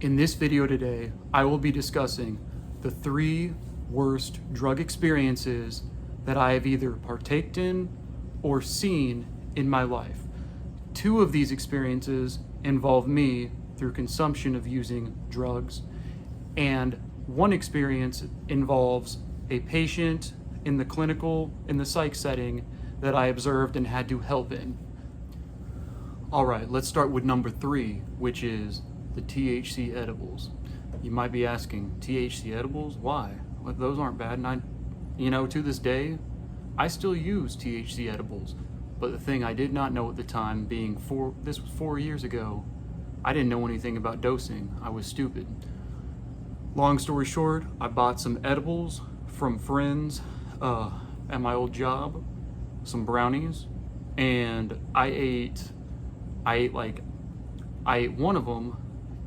In this video today, I will be discussing the 3 worst drug experiences that I have either partaked in or seen in my life. 2 of these experiences involve me through consumption of using drugs, and 1 experience involves a patient in the psych setting that I observed and had to help in. All right, let's start with number 3, which is the THC edibles. You might be asking, THC edibles? Why? Well, those aren't bad. And to this day, I still use THC edibles. But the thing I did not know at the time, this was 4 years ago, I didn't know anything about dosing. I was stupid. Long story short, I bought some edibles from friends at my old job, some brownies, and I ate one of them.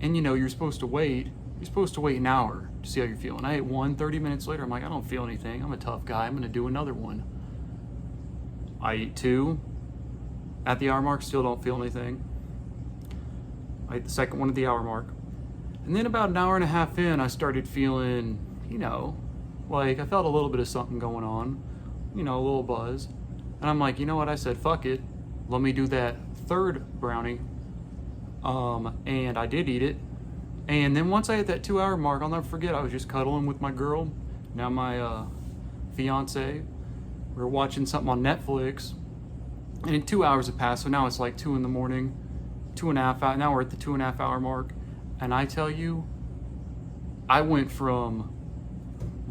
And you're supposed to wait an hour to see how you're feeling. I ate one, 30 minutes later, I'm like, I don't feel anything. I'm a tough guy. I'm going to do another one. I ate 2. At the hour mark, still don't feel anything. I ate the second one at the hour mark. And then about an hour and a half in, I started feeling, like I felt a little bit of something going on, a little buzz. And I'm like, you know what? I said, fuck it. Let me do that 3rd brownie. And I did eat it. And then once I hit that 2-hour mark, I'll never forget, I was just cuddling with my girl, now my fiance. We were watching something on Netflix, and 2 hours had passed, so now it's like 2 in the morning, 2.5 hours, now we're at the 2.5 hour mark. And I tell you, I went from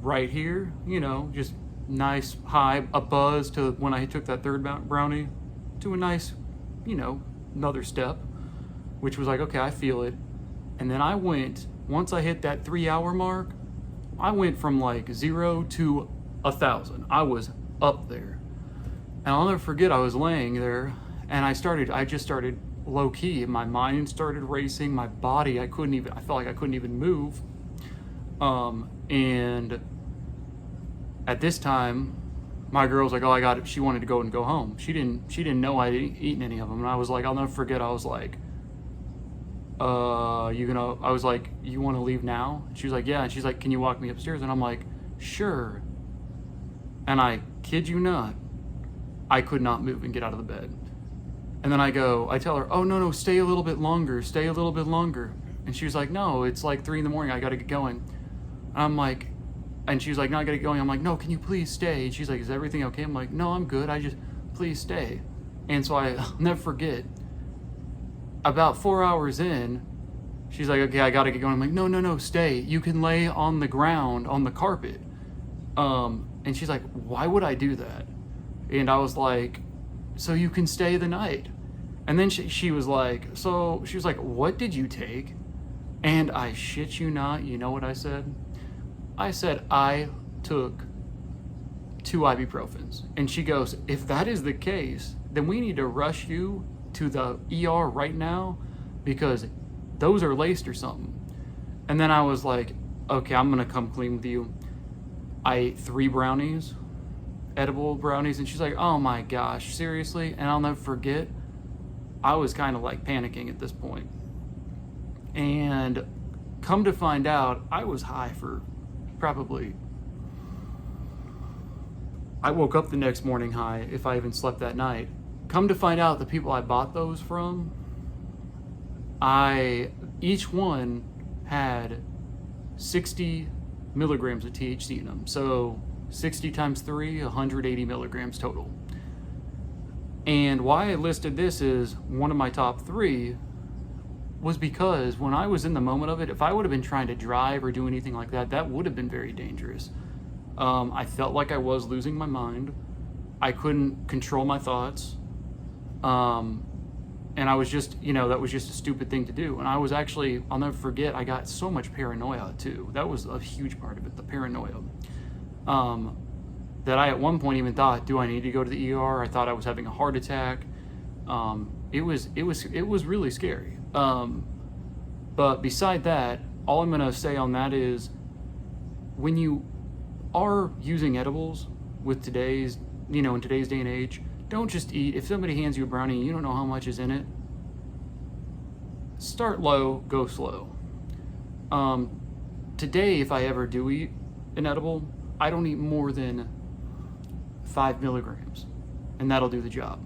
right here, just nice high, a buzz, to when I took that 3rd brownie, to a nice, another step, which was like, okay, I feel it. And then once I hit that 3-hour mark, I went from like 0 to 1,000. I was up there. And I'll never forget, I was laying there and I just started low key. My mind started racing, my body, I felt like I couldn't even move. And at this time, my girl was like, oh, she wanted to go home. She didn't know I'd eaten any of them. And I was like, I'll never forget, I was like, I was like, you want to leave now? And she was like, yeah. And she's like, can you walk me upstairs? And I'm like, sure. And I kid you not, I could not move and get out of the bed. And then I tell her, oh, no, stay a little bit longer. And she was like, no, it's like 3 in the morning. I got to get going. And I'm like, and she was like, no, I got to get going. I'm like, no, can you please stay? And she's like, is everything okay? I'm like, no, I'm good. Please stay. And so I'll never forget, about 4 hours in, she's like, okay, I gotta get going. I'm like, no, stay. You can lay on the ground, on the carpet. And she's like, why would I do that? And I was like, so you can stay the night. And then she was like, what did you take? And I shit you not, you know what I said? I said, I took 2 ibuprofens. And she goes, if that is the case, then we need to rush you to the ER right now because those are laced or something. And then I was like, okay, I'm gonna come clean with you. I ate 3 brownies, edible brownies, and she's like, oh my gosh, seriously? And I'll never forget, I was kind of like panicking at this point. And come to find out, I was high for I woke up the next morning high, if I even slept that night. Come to find out, the people I bought those from, each one had 60 milligrams of THC in them. So 60 times 3, 180 milligrams total. And why I listed this as one of my top 3 was because when I was in the moment of it, if I would have been trying to drive or do anything like that, that would have been very dangerous. I felt like I was losing my mind. I couldn't control my thoughts. And I was just, that was just a stupid thing to do. And I was actually, I'll never forget, I got so much paranoia too. That was a huge part of it, the paranoia. That I at one point even thought, do I need to go to the ER? I thought I was having a heart attack. It was really scary. But beside that, all I'm gonna say on that is, when you are using edibles with today's, in today's day and age, don't just eat. If somebody hands you a brownie and you don't know how much is in it, start low, go slow. Today, if I ever do eat an edible, I don't eat more than 5 milligrams, and that'll do the job.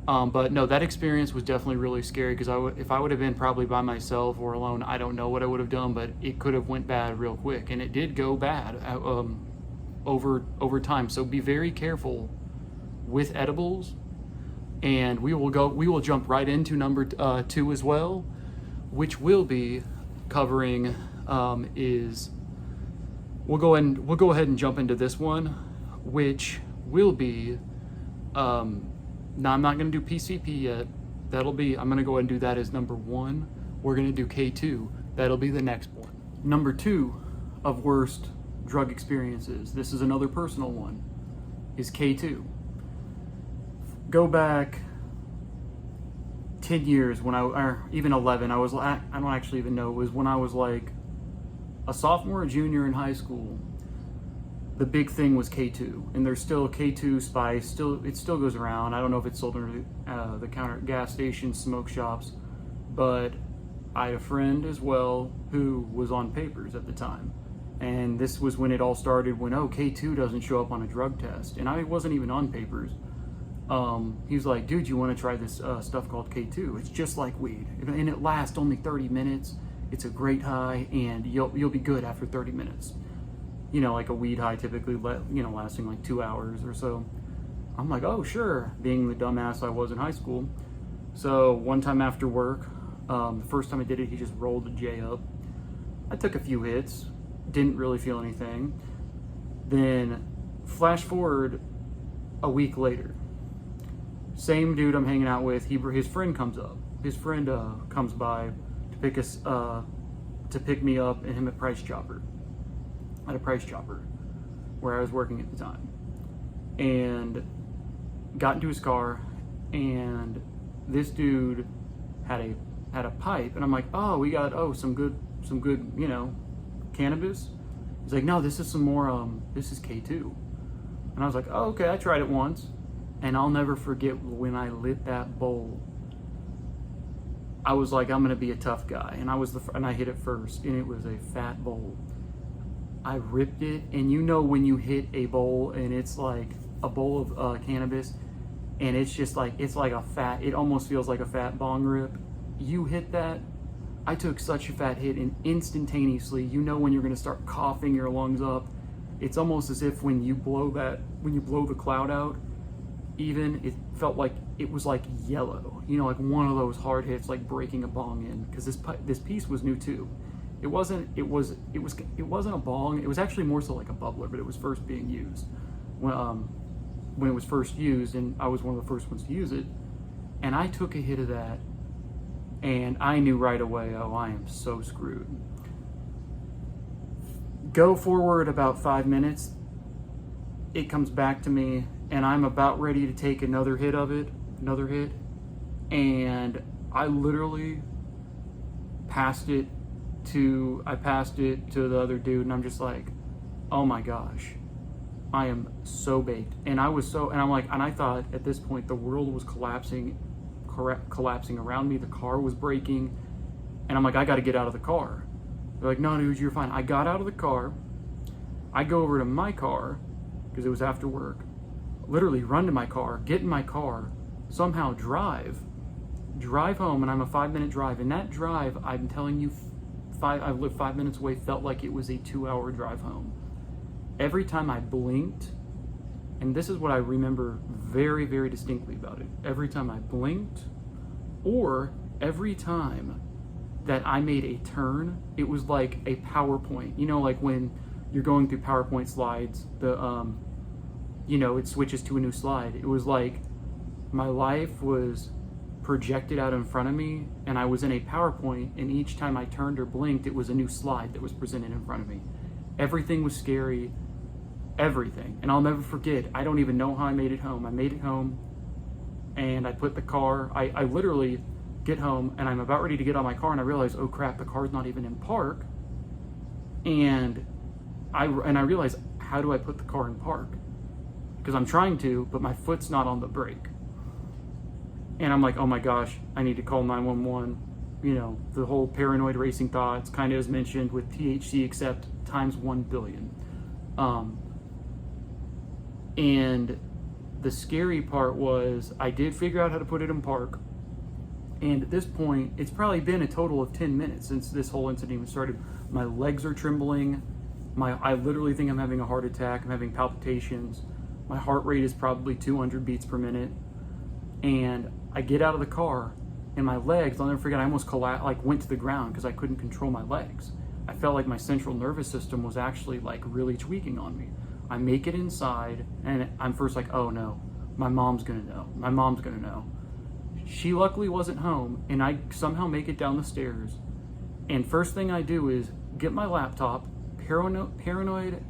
But no, that experience was definitely really scary, because if I would have been probably by myself or alone, I don't know what I would have done, but it could have went bad real quick, and it did go bad over time. So be very careful with edibles, and we will jump right into number 2 as well, which will be covering we'll go ahead and jump into this one, which will be now, I'm not going to do PCP yet. I'm going to go ahead and do that as number 1. We're going to do K2. That'll be the next one. Number 2 of worst drug experiences, this is another personal one, is K2. Go back 10 years or even 11, I don't actually even know, it was when I was like a sophomore or junior in high school. The big thing was K2, and there's still K2 Spice. It still goes around. I don't know if it's sold under the counter at gas stations, smoke shops, but I had a friend as well who was on papers at the time, and this was when it all started. When K2 doesn't show up on a drug test, and I wasn't even on papers. He was like, "Dude, you want to try this stuff called K2? It's just like weed, and it lasts only 30 minutes. It's a great high, and you'll be good after 30 minutes." You know, like a weed high typically, lasting like 2 hours or so. I'm like, oh, sure, being the dumbass I was in high school. So one time after work, the first time I did it, he just rolled a J up. I took a few hits, didn't really feel anything. Then flash forward a week later. Same dude I'm hanging out with, his friend comes up. His friend comes by to pick me up and him at Price Chopper. At a Price Chopper, where I was working at the time, and got into his car, and this dude had a pipe, and I'm like, oh, we got some good cannabis. He's like, no, this is some more this is K2, and I was like, oh, okay. I tried it once, and I'll never forget when I lit that bowl. I was like, I'm gonna be a tough guy, and I hit it first, and it was a fat bowl. I ripped it, and when you hit a bowl and it's like a bowl of cannabis, and it's just like, it almost feels like a fat bong rip. You hit that, I took such a fat hit, and instantaneously, when you're gonna start coughing your lungs up. It's almost as if when you blow the cloud out, it felt like it was like yellow, like one of those hard hits, like breaking a bong in, because this piece was new too. It wasn't a bong. It was actually more so like a bubbler, but it was first being used when it was first used, and I was one of the first ones to use it. And I took a hit of that, and I knew right away, I am so screwed. Go forward about 5 minutes, it comes back to me, and I'm about ready to take another hit, and I literally passed it to the other dude, and I'm just like, oh my gosh, I am so baked. And I'm like, and I thought at this point the world was collapsing around me. The car was breaking, and I'm like, I got to get out of the car. They're like, no, dude, you're fine. I got out of the car. I go over to my car because it was after work. Literally run to my car, get in my car, somehow drive home, and I'm a 5-minute drive. And that drive, I'm telling you, I've lived 5 minutes away, felt like it was a 2-hour drive home. Every time I blinked, and this is what I remember very, very distinctly about it. Every time I blinked, or every time that I made a turn, it was like a PowerPoint. Like when you're going through PowerPoint slides, it switches to a new slide. It was like my life was projected out in front of me, and I was in a PowerPoint, and each time I turned or blinked, it was a new slide that was presented in front of me. Everything was scary, everything. And I'll never forget, I don't even know how I made it home. I made it home, and I put the car, I literally get home, and I'm about ready to get on my car, and I realize, oh crap, the car's not even in park. And I realize, how do I put the car in park? Because I'm trying to, but my foot's not on the brake. And I'm like, oh my gosh, I need to call 911. the whole paranoid racing thoughts, kind of as mentioned with THC, except times 1 billion. And the scary part was I did figure out how to put it in park. And at this point, it's probably been a total of 10 minutes since this whole incident even started. My legs are trembling. I literally think I'm having a heart attack. I'm having palpitations. My heart rate is probably 200 beats per minute. And I get out of the car, and my legs, I'll never forget, I almost went to the ground because I couldn't control my legs. I felt like my central nervous system was actually really tweaking on me. I make it inside, and I'm first like, oh no, my mom's gonna know. My mom's gonna know. She luckily wasn't home, and I somehow make it down the stairs. And first thing I do is get my laptop, paranoid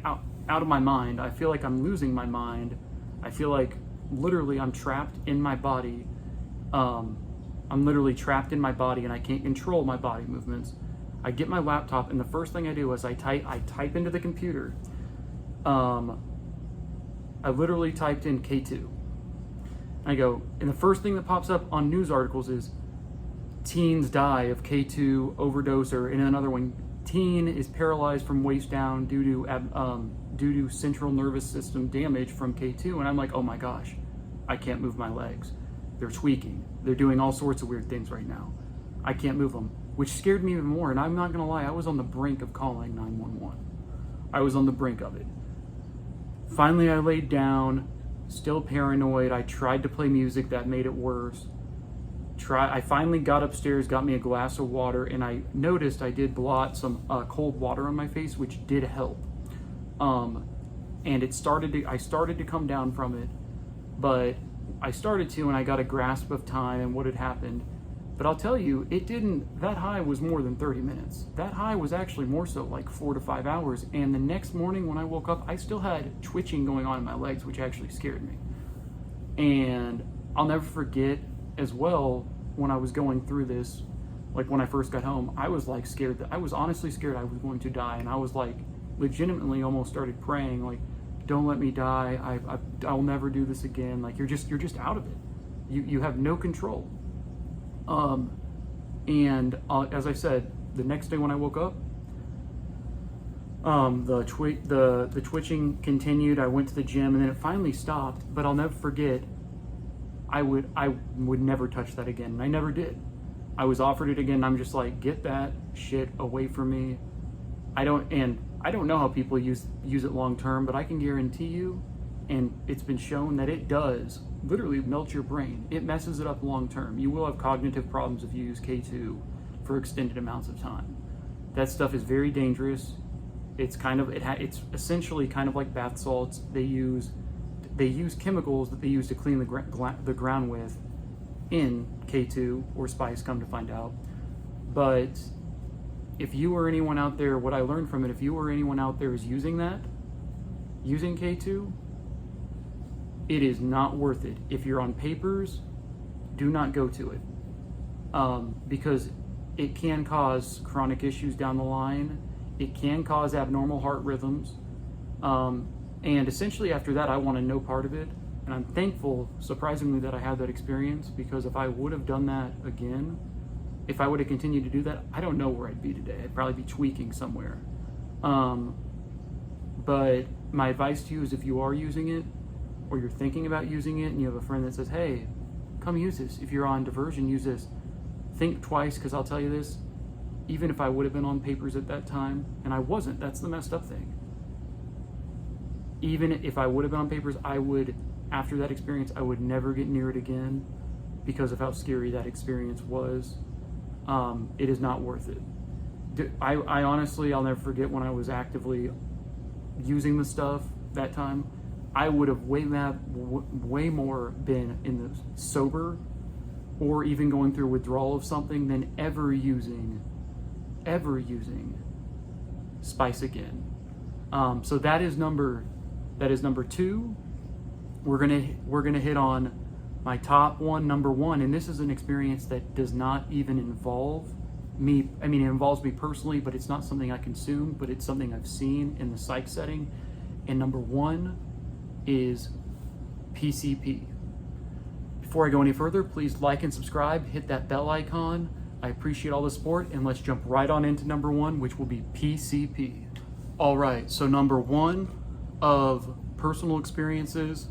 out of my mind. I feel like I'm losing my mind. I feel like literally I'm trapped in my body. I'm literally trapped in my body and I can't control my body movements. I get my laptop, and the first thing I do is I type into the computer. I literally typed in K2. I go, and the first thing that pops up on news articles is teens die of K2 overdose, or in another one, teen is paralyzed from waist down due to central nervous system damage from K2. And I'm like, oh my gosh, I can't move my legs. They're tweaking. They're doing all sorts of weird things right now. I can't move them, which scared me even more. And I'm not gonna lie, I was on the brink of calling 911. I was on the brink of it. Finally, I laid down, still paranoid. I tried to play music, that made it worse. I finally got upstairs, got me a glass of water, and I noticed I did blot some cold water on my face, which did help. And I started to come down from it, but I started to, and I got a grasp of time and what had happened. But I'll tell you, that high was more than 30 minutes. That high was actually more so like 4 to 5 hours. And the next morning when I woke up, I still had twitching going on in my legs, which actually scared me. And I'll never forget as well, when I was going through this, like when I first got home, I was like scared. I was honestly scared I was going to die. And I was like legitimately almost started praying, like, don't let me die. I'll never do this again. Like you're just out of it. You have no control. As I said, the next day when I woke up, the twitching continued. I went to the gym, and then it finally stopped. But I'll never forget, I would never touch that again, and I never did. I was offered it again, and I'm just like, get that shit away from me. I don't know how people use it long term, but I can guarantee you, and it's been shown that it does literally melt your brain. It messes it up long term. You will have cognitive problems if you use K2 for extended amounts of time. That stuff is very dangerous. It's essentially kind of like bath salts. They use chemicals that they use to clean the ground with in K2 or spice, come to find out. But if you or anyone out there, what I learned from it, if you or anyone out there is using K2, it is not worth it. If you're on papers, do not go to it, because it can cause chronic issues down the line. It can cause abnormal heart rhythms. And essentially after that, I wanted no part of it. And I'm thankful, surprisingly, that I had that experience, because if I would have done that again, if I would have continued to do that, I don't know where I'd be today. I'd probably be tweaking somewhere. But my advice to you is, if you are using it, or you're thinking about using it, and you have a friend that says, hey, come use this. If you're on diversion, use this. Think twice, because I'll tell you this, even if I would have been on papers at that time, and I wasn't, that's the messed up thing. Even if I would have been on papers, after that experience, I would never get near it again, because of how scary that experience was. It is not worth it. I honestly, I'll never forget when I was actively using the stuff that time. I would have way more been in the sober, or even going through withdrawal of something, than ever using spice again. So that is number 2. We're gonna hit on my top one, number 1, and this is an experience that does not even involve me. I mean, it involves me personally, but it's not something I consume, but it's something I've seen in the psych setting. And number 1 is PCP. Before I go any further, please like and subscribe, hit that bell icon. I appreciate all the support, and let's jump right on into number one, which will be PCP. All right, so number one of personal experiences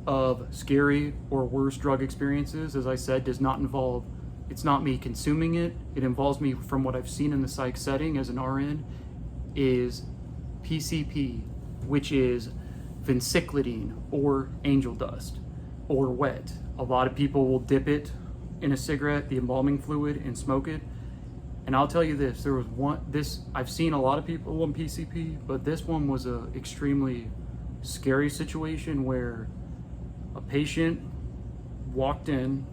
of scary or worse drug experiences, as I said, does not involve, it's not me consuming it. It involves me from what I've seen in the psych setting as an RN, is PCP, which is vincyclidine or angel dust or wet. A lot of people will dip it in a cigarette, the embalming fluid, and smoke it. And I'll tell you this, there was I've seen a lot of people on PCP, but this one was a extremely scary situation where a patient walked in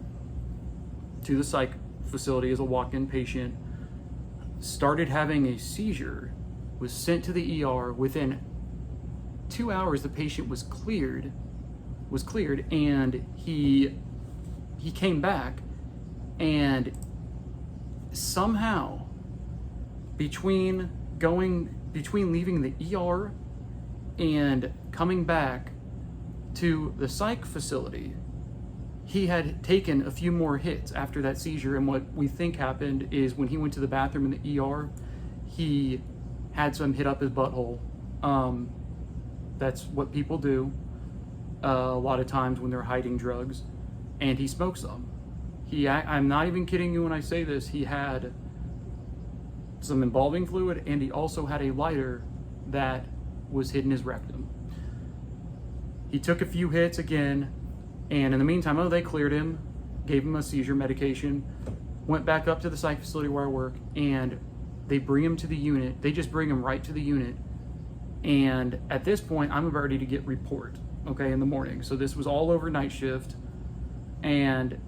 to the psych facility as a walk-in patient, started having a seizure, was sent to the ER. Within 2 hours, the patient was cleared, and he came back, and somehow between leaving the ER and coming back to the psych facility, he had taken a few more hits after that seizure. And what we think happened is when he went to the bathroom in the ER, he had some hit up his butthole. That's what people do a lot of times when they're hiding drugs, and he smoked some. I'm not even kidding you when I say this, he had some embalming fluid, and he also had a lighter that was hidden his rectum. He took a few hits again, and in the meantime, they cleared him, gave him a seizure medication, went back up to the psych facility where I work, and they bring him to the unit. They just bring him right to the unit. And at this point, I'm about ready to get report, in the morning. So this was all over night shift, and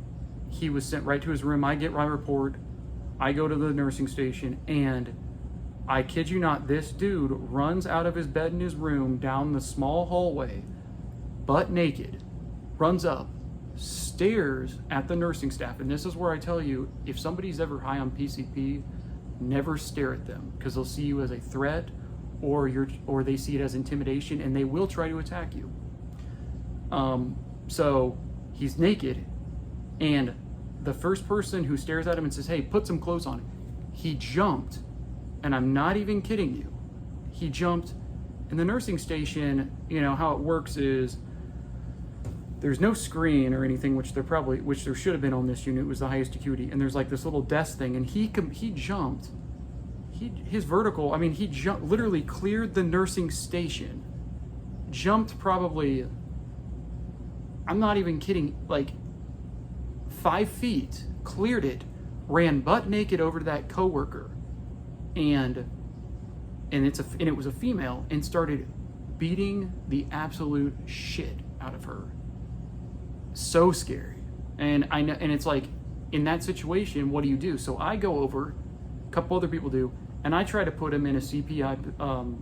he was sent right to his room. I get my report. I go to the nursing station, and I kid you not, this dude runs out of his bed in his room down the small hallway, butt naked, runs up, stares at the nursing staff. And this is where I tell you, if somebody's ever high on PCP, never stare at them, because they'll see you as a threat, or they see it as intimidation, and they will try to attack you. So he's naked, and the first person who stares at him and says, "Hey, put some clothes on," he jumped, and I'm not even kidding you. He jumped. In the nursing station, how it works is there's no screen or anything, which there should have been on this unit. It was the highest acuity, and there's like this little desk thing, and he jumped. His vertical, he jumped, literally cleared the nursing station, jumped probably, I'm not even kidding, like 5 feet, cleared it, ran butt naked over to that coworker, and it was a female, and started beating the absolute shit out of her. So scary. And I know, and it's like, in that situation, what do you do? So I go over, a couple other people do, and I try to put him in a CPI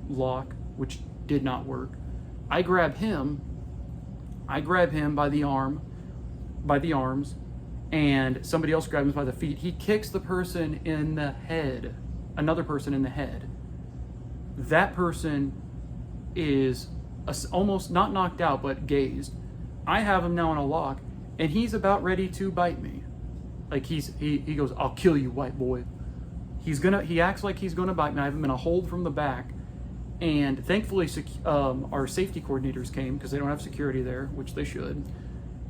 lock, which did not work. I grab him by the arms, and somebody else grabs him by the feet. He kicks the person in the head, another person in the head. That person is almost not knocked out, but gazed. I have him now in a lock, and he's about ready to bite me. Like he goes, "I'll kill you, white boy." He acts like he's gonna bite me. I have him in a hold from the back, and thankfully our safety coordinators came, because they don't have security there, which they should,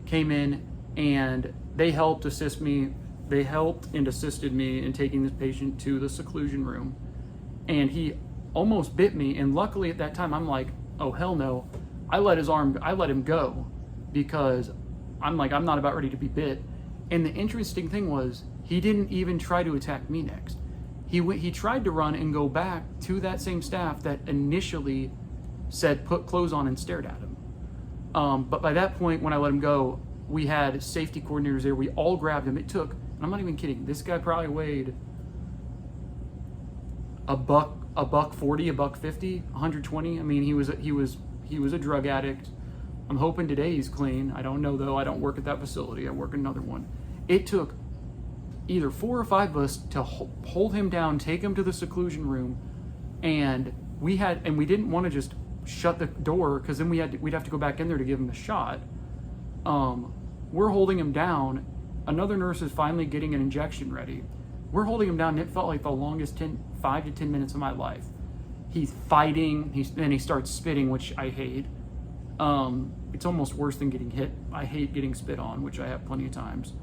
came in, and they helped assist me. They helped and assisted me in taking this patient to the seclusion room, and he almost bit me, and luckily at that time I'm like, oh hell no, I let him go, because I'm like, I'm not about ready to be bit. And the interesting thing was, he didn't even try to attack me next. He tried to run and go back to that same staff that initially said put clothes on and stared at him. But by that point, when I let him go, we had safety coordinators there. We all grabbed him. It took, and I'm not even kidding, this guy probably weighed a buck 40, a buck 50, 120. He was a drug addict. I'm hoping today he's clean. I don't know though. I don't work at that facility. I work at another one. It took either 4 or 5 of us to hold him down, take him to the seclusion room, and we didn't want to just shut the door, because then we'd have to go back in there to give him a shot. We're holding him down. Another nurse is finally getting an injection ready. We're holding him down, and it felt like the longest 5 to 10 minutes of my life. He's fighting, then he starts spitting, which I hate. It's almost worse than getting hit. I hate getting spit on, which I have plenty of times.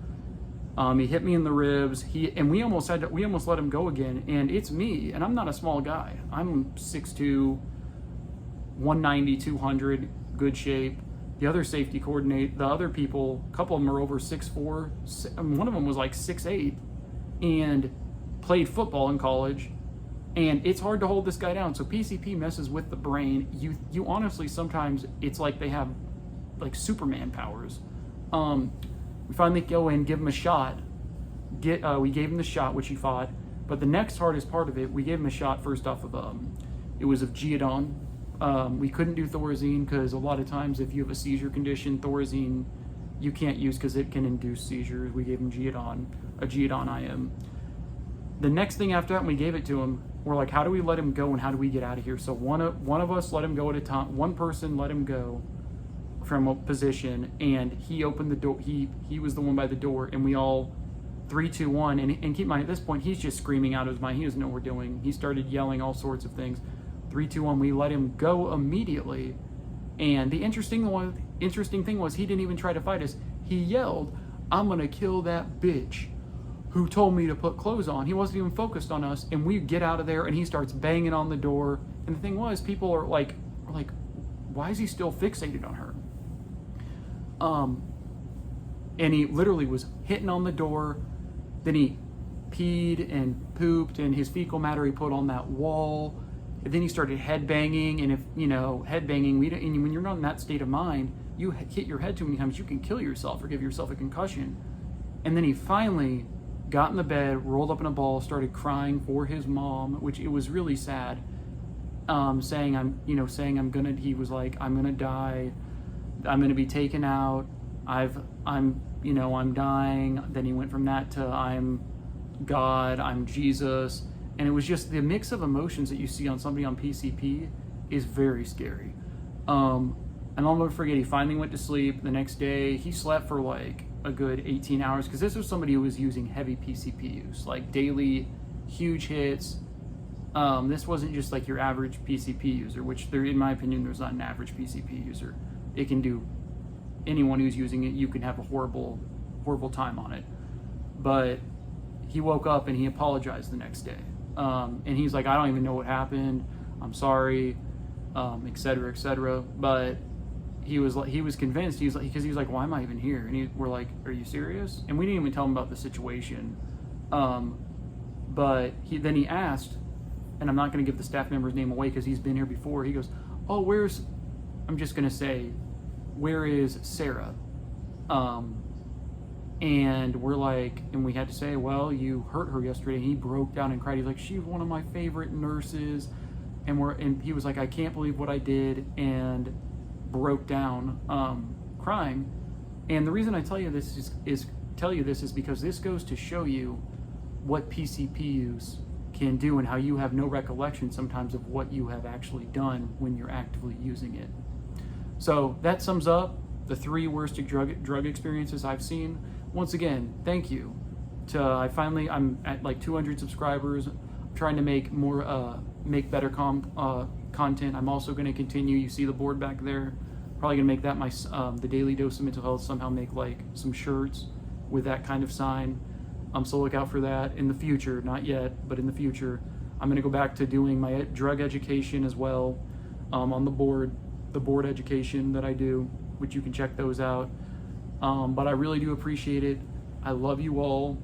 He hit me in the ribs. We almost let him go again. And it's me, and I'm not a small guy. I'm 6'2", 190, 200, good shape. The other safety coordinate, the other people, a couple of them are over 6'4". One of them was like 6'8", and played football in college. And it's hard to hold this guy down. So PCP messes with the brain. You honestly, sometimes it's like they have like Superman powers. We finally go in, give him a shot. We gave him the shot, which he fought. But the next hardest part of it, we gave him a shot first off of, it was of Geodon. We couldn't do Thorazine because a lot of times if you have a seizure condition, Thorazine you can't use because it can induce seizures. We gave him a Geodon IM. The next thing after that, when we gave it to him, we're like, how do we let him go and how do we get out of here? So one of us let him go at a time. One person let him go from a position, and he opened the door. He was the one by the door, and we all 3, 2, 1. And keep in mind, at this point, he's just screaming out of his mind. He doesn't know what we're doing. He started yelling all sorts of things. 3, 2, 1. We let him go immediately. And the interesting thing was he didn't even try to fight us. He yelled, "I'm gonna kill that bitch who told me to put clothes on." He wasn't even focused on us, and we get out of there, and he starts banging on the door. And the thing was, people are like, why is he still fixated on her? And he literally was hitting on the door. Then he peed and pooped, and his fecal matter he put on that wall. And then he started headbanging, and headbanging, when you're not in that state of mind, you hit your head too many times, you can kill yourself or give yourself a concussion. And then he finally got in the bed, rolled up in a ball, started crying for his mom, which it was really sad. He was like, "I'm gonna die. I'm gonna be taken out. I'm dying." Then he went from that to "I'm God, I'm Jesus." And it was just the mix of emotions that you see on somebody on PCP is very scary. And I'll never forget, he finally went to sleep. The next day, he slept for like a good 18 hours because this was somebody who was using heavy PCP use, like daily, huge hits. This wasn't just like your average PCP user, which in my opinion, there's not an average PCP user. It can do, anyone who's using it, you can have a horrible, horrible time on it. But he woke up and he apologized the next day. And he's like, "I don't even know what happened. I'm sorry," et cetera, et cetera. But he was convinced. Because he was like, "Why am I even here?" And we're like, "Are you serious?" And we didn't even tell him about the situation. But he asked, and I'm not going to give the staff member's name away because he's been here before. He goes, "Oh, I'm just going to say, where is Sarah?" And we're like, and we had to say, "Well, you hurt her yesterday." And he broke down and cried. He's like, "She's one of my favorite nurses." And he was like, "I can't believe what I did," and broke down, crying. And the reason I tell you this is because this goes to show you what PCP use can do and how you have no recollection sometimes of what you have actually done when you're actively using it. So that sums up the 3 worst drug experiences I've seen. Once again, thank you. I'm at like 200 subscribers. I'm trying to make make better content. I'm also going to continue. You see the board back there. Probably going to make that the Daily Dose of Mental Health, somehow make like some shirts with that kind of sign. So look out for that in the future. Not yet, but in the future. I'm going to go back to doing my drug education as well, on the board education that I do, which you can check those out. But I really do appreciate it. I love you all.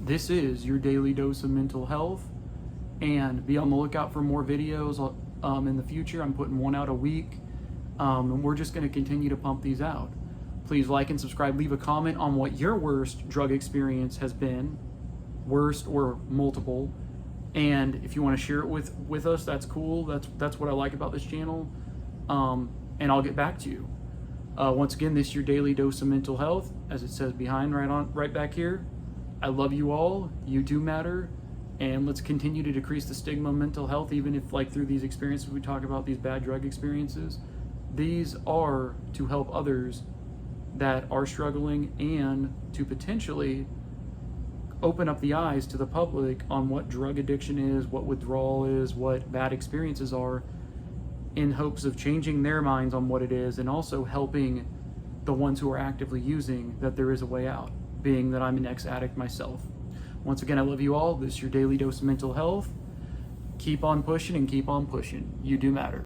This is your Daily Dose of Mental Health, and be on the lookout for more videos in the future. I'm putting one out a week, and we're just going to continue to pump these out. Please like and subscribe. Leave a comment on what your worst drug experience has been, worst or multiple. And if you want to share it with us, that's cool. That's what I like about this channel. And I'll get back to you. Once again, this is your Daily Dose of Mental Health, as it says right back here. I love you all. You do matter. And let's continue to decrease the stigma of mental health, even if through these experiences we talk about, these bad drug experiences. These are to help others that are struggling and to potentially open up the eyes to the public on what drug addiction is, what withdrawal is, what bad experiences are, in hopes of changing their minds on what it is, and also helping the ones who are actively using that there is a way out, being that I'm an ex-addict myself. Once again, I love you all. This is your daily dose of mental health. Keep on pushing and keep on pushing. You do matter.